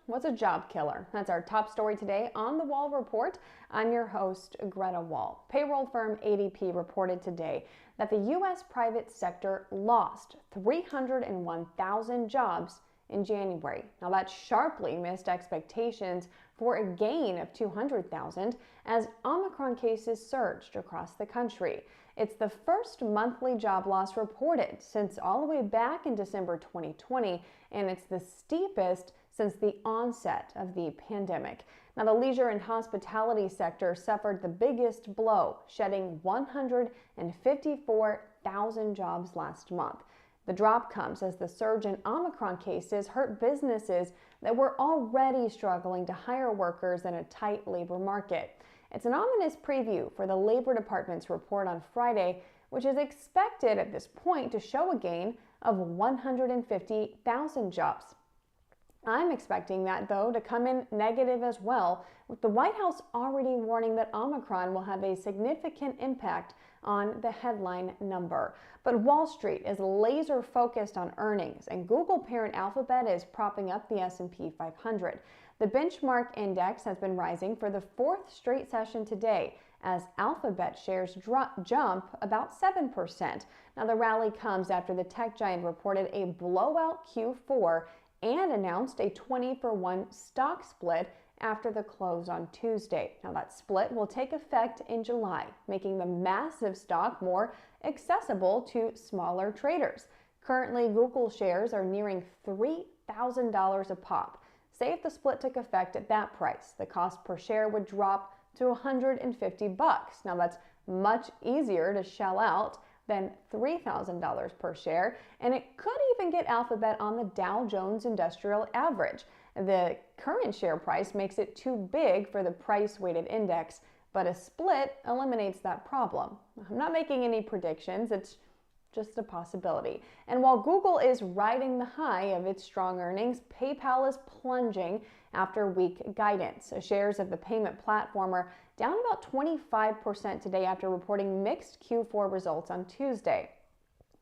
What's a job killer? That's our top story today on the Wall Report. I'm your host, Greta Wall. Payroll firm ADP reported today that the U.S. private sector lost 301,000 jobs in January. Now, that sharply missed expectations for a gain of 200,000 as Omicron cases surged across the country. It's the first monthly job loss reported since all the way back in December 2020, and it's the steepest since the onset of the pandemic. Now, the leisure and hospitality sector suffered the biggest blow, shedding 154,000 jobs last month. The drop comes as the surge in Omicron cases hurt businesses that were already struggling to hire workers in a tight labor market. It's an ominous preview for the Labor Department's report on Friday, which is expected at this point to show a gain of 150,000 jobs. I'm expecting that, though, to come in negative as well, with the White House already warning that Omicron will have a significant impact on the headline number. But Wall Street is laser focused on earnings, and Google parent Alphabet is propping up the S&P 500. The benchmark index has been rising for the fourth straight session today, as Alphabet shares jump about 7%. Now, the rally comes after the tech giant reported a blowout Q4 and announced a 20-for-1 stock split after the close on Tuesday. Now, that split will take effect in July, making the massive stock more accessible to smaller traders. Currently, Google shares are nearing $3,000 a pop. Say if the split took effect at that price, the cost per share would drop to $150. Now, that's much easier to shell out than $3,000 per share, and it could even get Alphabet on the Dow Jones Industrial Average. The current share price makes it too big for the price-weighted index, but a split eliminates that problem. I'm not making any predictions, it's just a possibility. And while Google is riding the high of its strong earnings, PayPal is plunging after weak guidance. Shares of the payment platform are down about 25% today after reporting mixed Q4 results on Tuesday.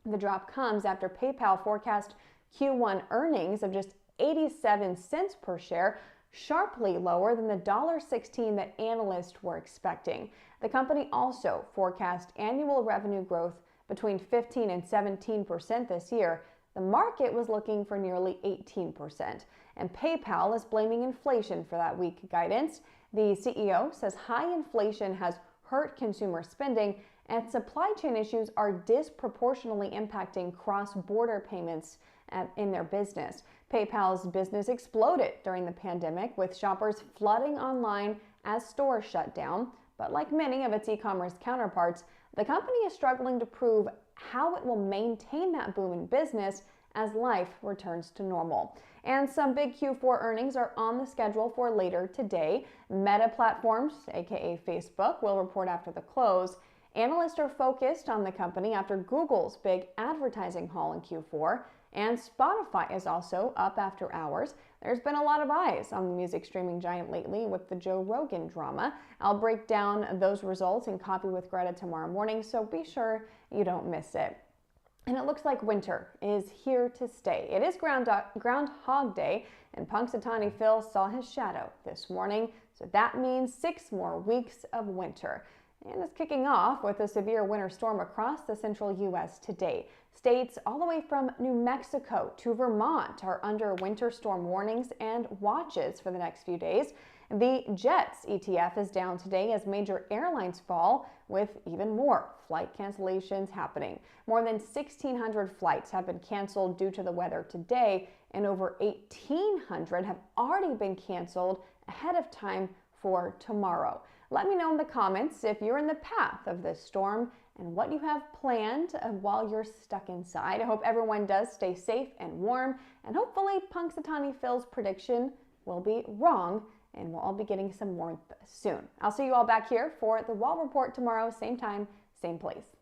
The drop comes after PayPal forecast Q1 earnings of just 87 cents per share, sharply lower than the $1.16 that analysts were expecting. The company also forecast annual revenue growth between 15 and 17% this year. The market was looking for nearly 18%. And PayPal is blaming inflation for that weak guidance. The CEO says high inflation has hurt consumer spending and supply chain issues are disproportionately impacting cross-border payments in their business. PayPal's business exploded during the pandemic, with shoppers flooding online as stores shut down. But like many of its e-commerce counterparts, the company is struggling to prove how it will maintain that boom in business as life returns to normal. And some big Q4 earnings are on the schedule for later today. Meta Platforms, aka Facebook, will report after the close. Analysts are focused on the company after Google's big advertising haul in Q4, and Spotify is also up after hours. There's been a lot of eyes on the music streaming giant lately with the Joe Rogan drama. I'll break down those results in Copy with Greta tomorrow morning, so be sure you don't miss it. And it looks like winter is here to stay. It is Groundhog Day, and Punxsutawney Phil saw his shadow this morning, so that means 6 more weeks of winter. And it's kicking off with a severe winter storm across the central U.S. today. States all the way from New Mexico to Vermont are under winter storm warnings and watches for the next few days. The Jets ETF is down today as major airlines fall, with even more flight cancellations happening. More than 1,600 flights have been canceled due to the weather today, and over 1,800 have already been canceled ahead of time for tomorrow. Let me know in the comments if you're in the path of this storm and what you have planned while you're stuck inside. I hope everyone does stay safe and warm, and hopefully Punxsutawney Phil's prediction will be wrong and we'll all be getting some warmth soon. I'll see you all back here for the Wall Report tomorrow, same time, same place.